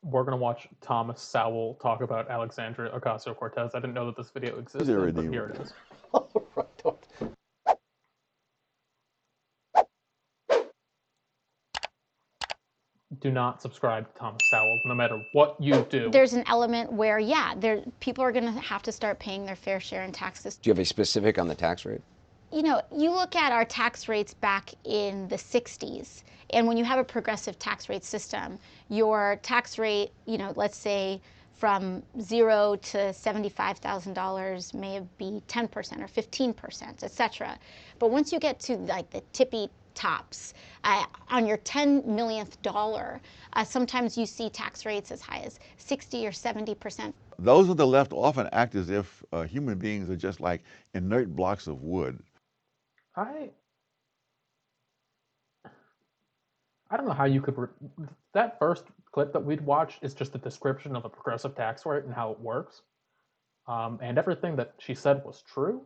we're gonna watch Thomas Sowell talk about Alexandria Ocasio-Cortez. I didn't know that this video He's a existed, but here redeemer. it is. All right. Do not subscribe to Thomas Sowell, no matter what you do. There's an element where, yeah, people are going to have to start paying their fair share in taxes. Do you have a specific on the tax rate? You know, you look at our tax rates back in the 60s, and when you have a progressive tax rate system, your tax rate, you know, let's say from $0 to $75,000 may be 10% or 15%, et cetera. But once you get to like the tippy tops, on your 10 millionth dollar, sometimes you see tax rates as high as 60 or 70%. Those on the left often act as if human beings are just like inert blocks of wood. I don't know how you could. That first clip that we'd watched is just a description of a progressive tax rate and how it works, and everything that she said was true.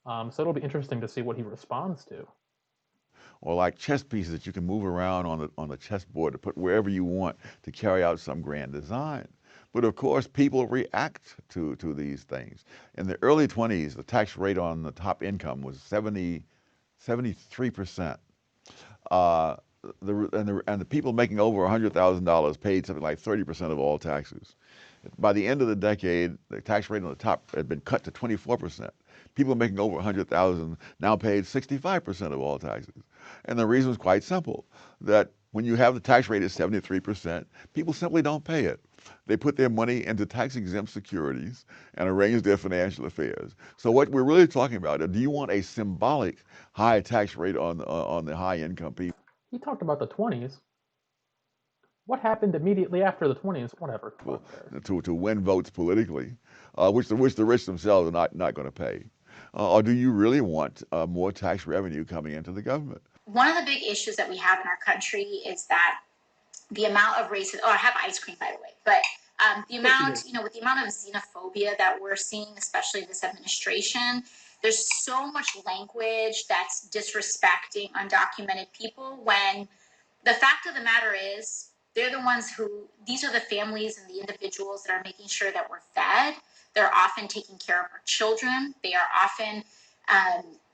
So it'll be interesting to see what he responds to. Or like chess pieces that you can move around on the chessboard to put wherever you want to carry out some grand design. But of course, people react to these things. In the early 20s, the tax rate on the top income was 73%. And the people making over $100,000 paid something like 30% of all taxes. By the end of the decade, the tax rate on the top had been cut to 24%. People making over 100,000 now paid 65% of all taxes. And the reason was quite simple, that when you have the tax rate at 73%, people simply don't pay it. They put their money into tax-exempt securities and arrange their financial affairs. So what we're really talking about, do you want a symbolic high tax rate on the high-income people? He talked about the 20s. What happened immediately after the 20s? Whatever. To win votes politically, which the rich themselves are not going to pay. Or do you really want more tax revenue coming into the government? One of the big issues that we have in our country is that the amount of racism, I have ice cream, by the way, but the amount, with the amount of xenophobia that we're seeing, especially this administration, there's so much language that's disrespecting undocumented people, when the fact of the matter is they're the ones these are the families and the individuals that are making sure that we're fed. They're often taking care of our children. They are often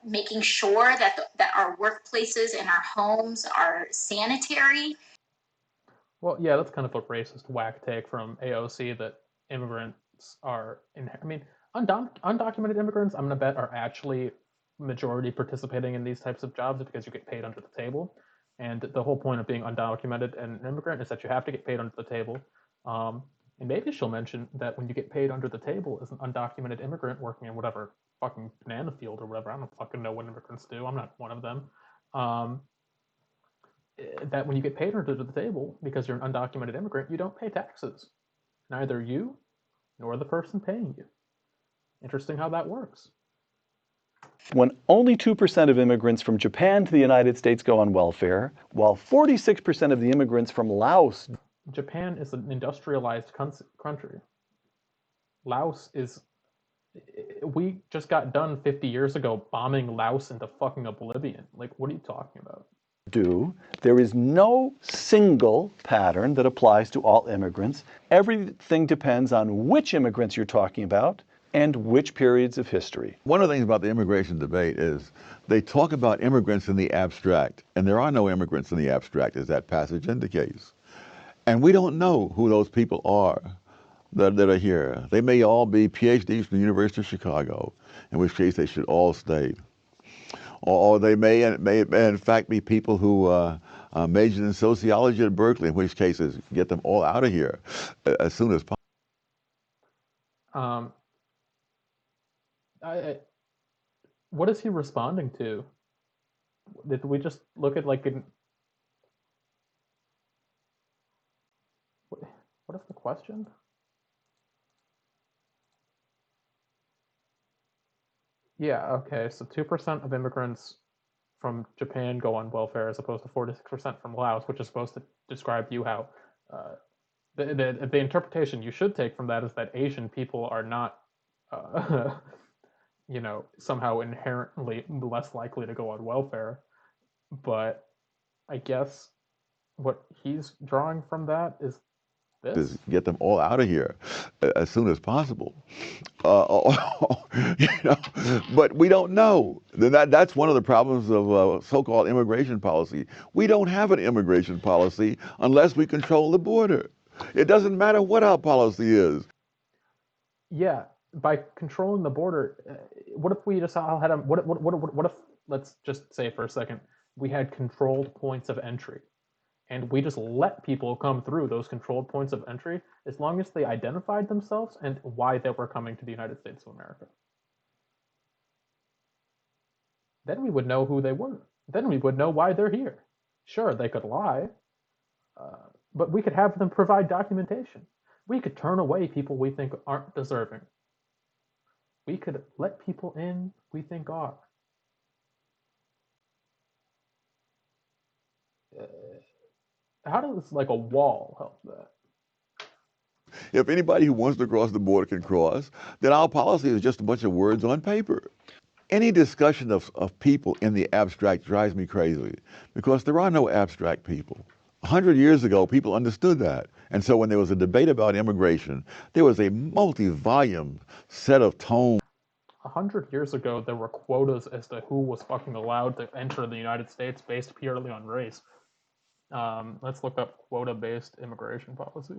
making sure that our workplaces and our homes are sanitary. Well, yeah, that's kind of a racist whack take from AOC that immigrants are, undocumented immigrants, I'm going to bet, are actually majority participating in these types of jobs because you get paid under the table. And the whole point of being undocumented and an immigrant is that you have to get paid under the table. And maybe she'll mention that when you get paid under the table as an undocumented immigrant working in whatever fucking banana field or whatever, I don't fucking know what immigrants do, I'm not one of them, that when you get paid under the table because you're an undocumented immigrant, you don't pay taxes. Neither you nor the person paying you. Interesting how that works. When only 2% of immigrants from Japan to the United States go on welfare, while 46% of the immigrants from Laos. Japan is an industrialized country. Laos is. We just got done 50 years ago bombing Laos into fucking oblivion. Like, what are you talking about? There is no single pattern that applies to all immigrants. Everything depends on which immigrants you're talking about and which periods of history. One of the things about the immigration debate is they talk about immigrants in the abstract, and there are no immigrants in the abstract, as that passage indicates. And we don't know who those people are that are here. They may all be PhDs from the University of Chicago, in which case they should all stay. Or they may in fact be people who majored in sociology at Berkeley, in which cases get them all out of here as soon as possible. What is he responding to? Did we just look at like what is the question? Yeah, okay, so 2% of immigrants from Japan go on welfare as opposed to 46% from Laos, which is supposed to describe to you how the interpretation you should take from that is that Asian people are not somehow inherently less likely to go on welfare. But I guess what he's drawing from that is This? Get them all out of here as soon as possible. You know, but we don't know. That's one of the problems of so-called immigration policy. We don't have an immigration policy unless we control the border. It doesn't matter what our policy is. Yeah, by controlling the border, what if we just all had what if, let's just say for a second, we had controlled points of entry, and we just let people come through those controlled points of entry as long as they identified themselves and why they were coming to the United States of America. Then we would know who they were. Then we would know why they're here. Sure, they could lie, but we could have them provide documentation. We could turn away people we think aren't deserving. We could let people in we think are. How does like a wall help that? If anybody who wants to cross the border can cross, then our policy is just a bunch of words on paper. Any discussion of people in the abstract drives me crazy because there are no abstract people. 100 years ago, people understood that. And so when there was a debate about immigration, there was a multi-volume set of tomes. 100 years ago, there were quotas as to who was fucking allowed to enter the United States based purely on race. Let's look up quota-based immigration policy.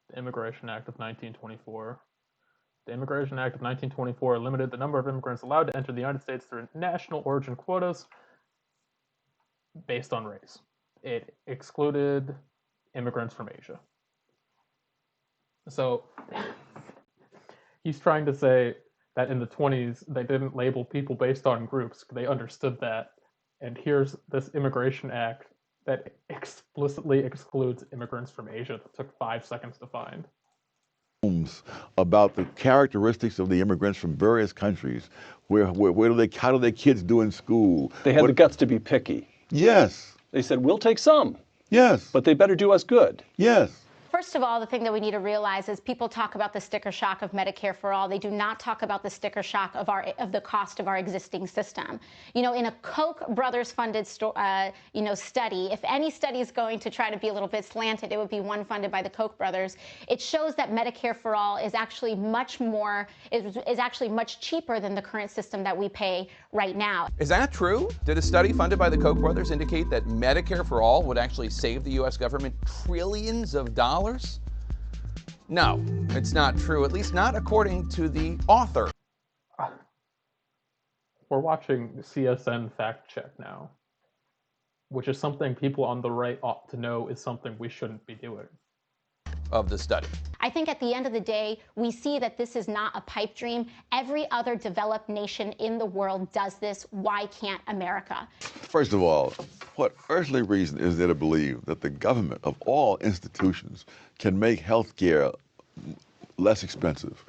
The Immigration Act of 1924. The Immigration Act of 1924 limited the number of immigrants allowed to enter the United States through national origin quotas based on race. It excluded immigrants from Asia. So he's trying to say that in the 20s, they didn't label people based on groups. They understood that. And here's this Immigration Act that explicitly excludes immigrants from Asia that took 5 seconds to find. About the characteristics of the immigrants from various countries. How do their kids do in school? They had the guts to be picky. Yes. They said, we'll take some. Yes. But they better do us good. Yes. First of all, the thing that we need to realize is people talk about the sticker shock of Medicare for all. They do not talk about the sticker shock of the cost of our existing system. You know, in a Koch brothers funded study, if any study is going to try to be a little bit slanted, it would be one funded by the Koch brothers. It shows that Medicare for all is actually much cheaper than the current system that we pay right now. Is that true? Did a study funded by the Koch brothers indicate that Medicare for all would actually save the U.S. government trillions of dollars? No, it's not true, at least not according to the author. We're watching CSN fact check now, which is something people on the right ought to know is something we shouldn't be doing. Of the study. I think at the end of the day, we see that this is not a pipe dream. Every other developed nation in the world does this. Why can't America? First of all, what earthly reason is there to believe that the government of all institutions can make health care less expensive?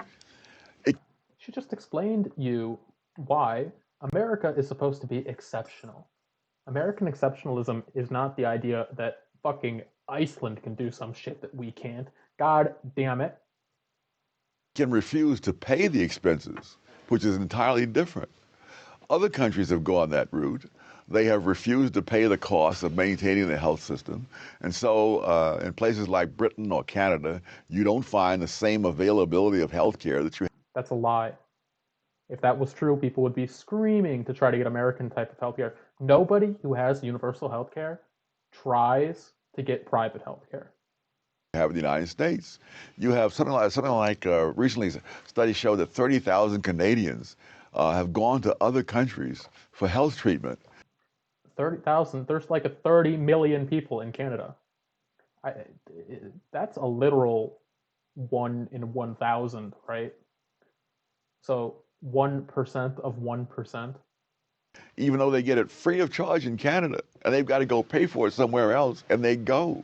She just explained you why America is supposed to be exceptional. American exceptionalism is not the idea that fucking Iceland can do some shit that we can't. God damn it. Can refuse to pay the expenses, which is entirely different. Other countries have gone that route. They have refused to pay the cost of maintaining the health system. And so in places like Britain or Canada, you don't find the same availability of health care that you have. That's a lie. If that was true, people would be screaming to try to get American type of healthcare. Nobody who has universal healthcare tries to get private healthcare. Have in the United States. You have something like recently studies show that 30,000 Canadians have gone to other countries for health treatment. 30,000, there's like 30 million people in Canada. That's a literal 1 in 1,000, right? So 1% of 1%. Even though they get it free of charge in Canada, and they've got to go pay for it somewhere else, and they go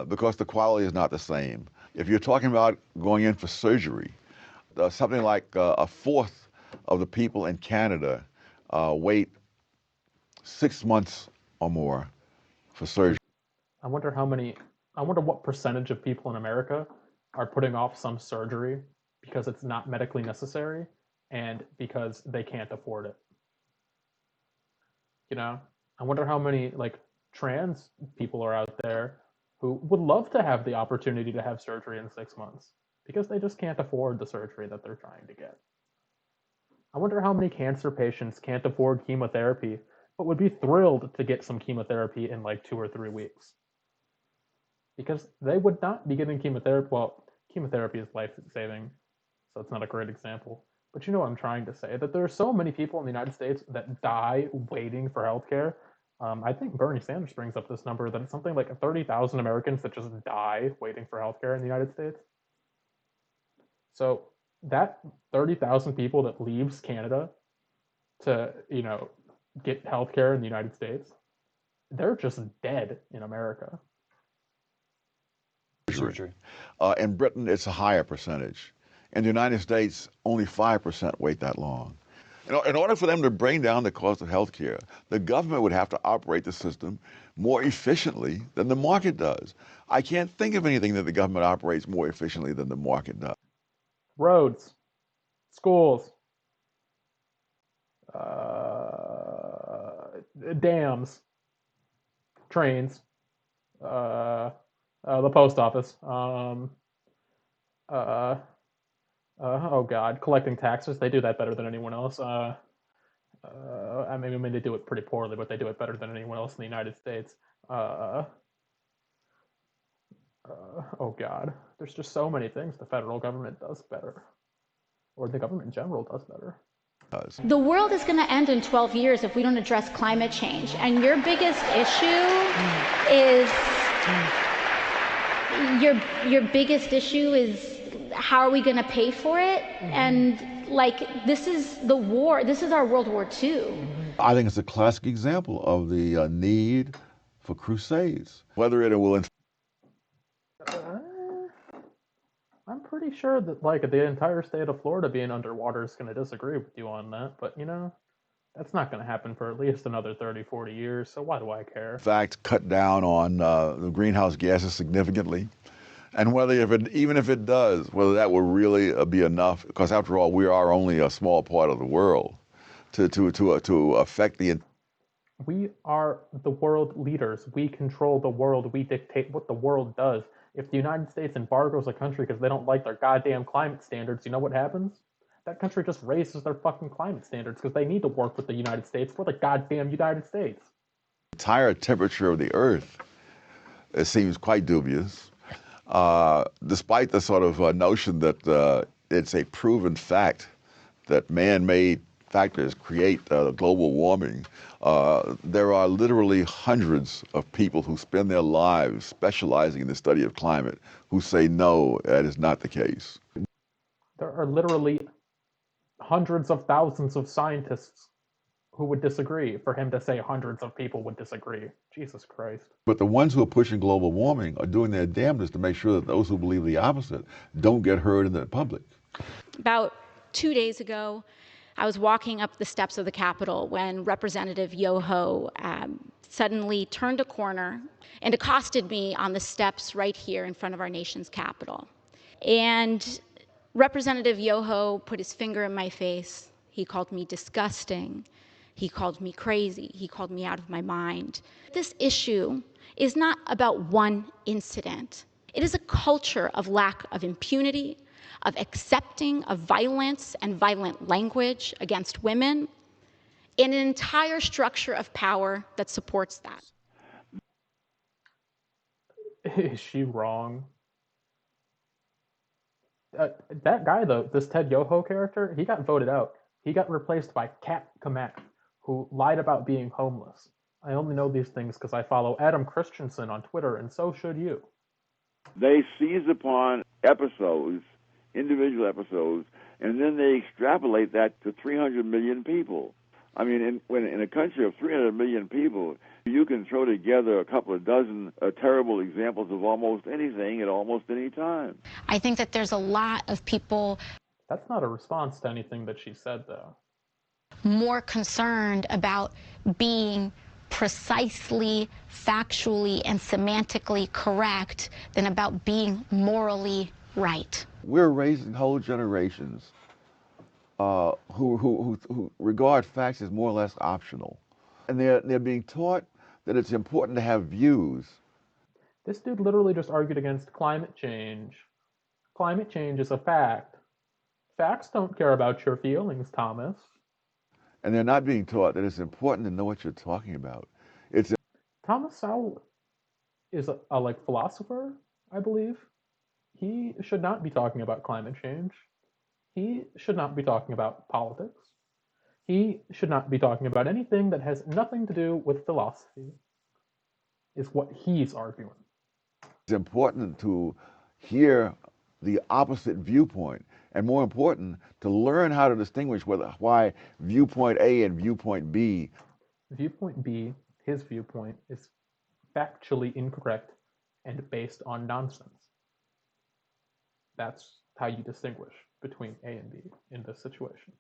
because the quality is not the same. If you're talking about going in for surgery, something like a fourth of the people in Canada wait 6 months or more for surgery. I wonder what percentage of people in America are putting off some surgery because it's not medically necessary, and because they can't afford it. You know, I wonder how many like trans people are out there who would love to have the opportunity to have surgery in 6 months because they just can't afford the surgery that they're trying to get. I wonder how many cancer patients can't afford chemotherapy but would be thrilled to get some chemotherapy in like 2 or 3 weeks. Because they would not be getting chemotherapy. Well, chemotherapy is life-saving, so it's not a great example. But you know what I'm trying to say, that there are so many people in the United States that die waiting for healthcare. I think Bernie Sanders brings up this number, that it's something like 30,000 Americans that just die waiting for healthcare in the United States. So that 30,000 people that leaves Canada to, you know, get healthcare in the United States, they're just dead in America. Surgery. In Britain, it's a higher percentage. In the United States, only 5% wait that long. In order for them to bring down the cost of health care, the government would have to operate the system more efficiently than the market does. I can't think of anything that the government operates more efficiently than the market does. Roads, schools, dams, trains, the post office, oh God, collecting taxes. They do that better than anyone else. I mean, they do it pretty poorly, but they do it better than anyone else in the United States. Oh God, there's just so many things the federal government does better, or the government in general does better. The world is going to end in 12 years if we don't address climate change. And your biggest issue is your biggest issue is how are we going to pay for it? And like, this is the war. This is our World War II. I think it's a classic example of the need for crusades. Whether it will. I'm pretty sure that like the entire state of Florida being underwater is going to disagree with you on that, but you know, that's not going to happen for at least another 30, 40 years, so why do I care? In fact, cut down on the greenhouse gases significantly. And whether even if it does, whether that will really be enough, because after all, we are only a small part of the world to affect the. We are the world leaders. We control the world. We dictate what the world does. If the United States embargoes a country because they don't like their goddamn climate standards, you know what happens? That country just raises their fucking climate standards because they need to work with the United States for the goddamn United States. The entire temperature of the Earth, it seems quite dubious, despite the sort of notion that it's a proven fact that man-made factors create global warming. There are literally hundreds of people who spend their lives specializing in the study of climate who say no, that is not the case. There are literally hundreds of thousands of scientists who would disagree for him to say hundreds of people would disagree. Jesus Christ. But the ones who are pushing global warming are doing their damnedest to make sure that those who believe the opposite don't get heard in the public. About 2 days ago, I was walking up the steps of the Capitol when Representative Yoho suddenly turned a corner and accosted me on the steps right here in front of our nation's Capitol. And Representative Yoho put his finger in my face. He called me disgusting. He called me crazy. He called me out of my mind. This issue is not about one incident. It is a culture of lack of impunity, of accepting of violence and violent language against women, and an entire structure of power that supports that. Is she wrong? That guy, though, this Ted Yoho character, he got voted out. He got replaced by Kat Kamak, who lied about being homeless. I only know these things because I follow Adam Christensen on Twitter, and so should you. They seize upon episodes, individual episodes, and then they extrapolate that to 300 million people. I mean, in a country of 300 million people, you can throw together a couple of dozen terrible examples of almost anything at almost any time. I think that there's a lot of people. That's not a response to anything that she said, though. More concerned about being precisely, factually, and semantically correct than about being morally right. We're raising whole generations who regard facts as more or less optional. And they're being taught that it's important to have views. This dude literally just argued against climate change. Climate change is a fact. Facts don't care about your feelings, Thomas. And they're not being taught that it's important to know what you're talking about. It's Thomas Sowell is a like philosopher, I believe. He should not be talking about climate change. He should not be talking about politics. He should not be talking about anything that has nothing to do with philosophy, is what he's arguing. important to hear the opposite viewpoint, and more important, to learn how to distinguish why viewpoint A and viewpoint B. Viewpoint B, his viewpoint, is factually incorrect and based on nonsense. That's how you distinguish between A and B in this situation.